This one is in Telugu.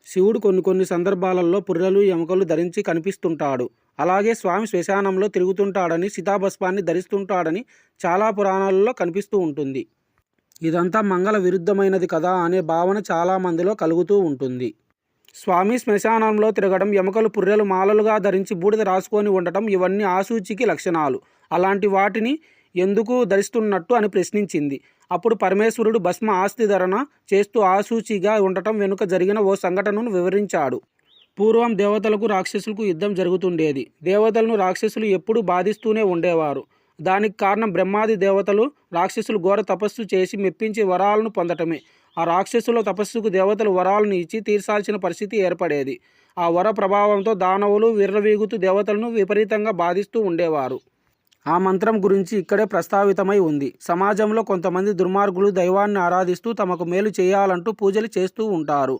శివుడు కొన్ని కొన్ని సందర్భాలలో పుర్రెలు ఎముకలు ధరించి కనిపిస్తుంటాడు. అలాగే స్వామి శ్మశానంలో తిరుగుతుంటాడని, చితాభస్మాన్ని ధరిస్తుంటాడని చాలా పురాణాలలో కనిపిస్తూ ఉంటుంది. ఇదంతా మంగళ విరుద్ధమైనది కదా అనే భావన చాలా మందిలో కలుగుతూ ఉంటుంది. స్వామి శ్మశానంలో తిరగడం, ఎముకలు పుర్రెలు మాలలుగా ధరించి బూడిద రాసుకొని ఉండటం ఇవన్నీ ఆసూచికి లక్షణాలు. అలాంటి వాటిని ఎందుకు ధరిస్తున్నట్టు అని ప్రశ్నించింది. అప్పుడు పరమేశ్వరుడు భస్మ ఆస్తిధరణ చేస్తూ ఆసూచిగా ఉండటం వెనుక జరిగిన ఓ సంఘటనను వివరించాడు. పూర్వం దేవతలకు రాక్షసులకు యుద్ధం జరుగుతుండేది. దేవతలను రాక్షసులు ఎప్పుడూ బాధిస్తూనే ఉండేవారు. దానికి కారణం బ్రహ్మాది దేవతలు రాక్షసులు ఘోర తపస్సు చేసి మెప్పించి వరాలను పొందటమే. ఆ రాక్షసుల తపస్సుకు దేవతలు వరాలను ఇచ్చి తీర్చాల్సిన పరిస్థితి ఏర్పడేది. ఆ వర ప్రభావంతో దానవులు విర్రవీగుతూ దేవతలను విపరీతంగా బాధిస్తూ ఉండేవారు. ఆ మంత్రం గురించి ఇక్కడే ప్రస్తావితమై ఉంది. సమాజంలో కొంతమంది దుర్మార్గులు దైవాన్ని ఆరాధిస్తూ తమకు మేలు చేయాలంటూ పూజలు చేస్తూ ఉంటారు.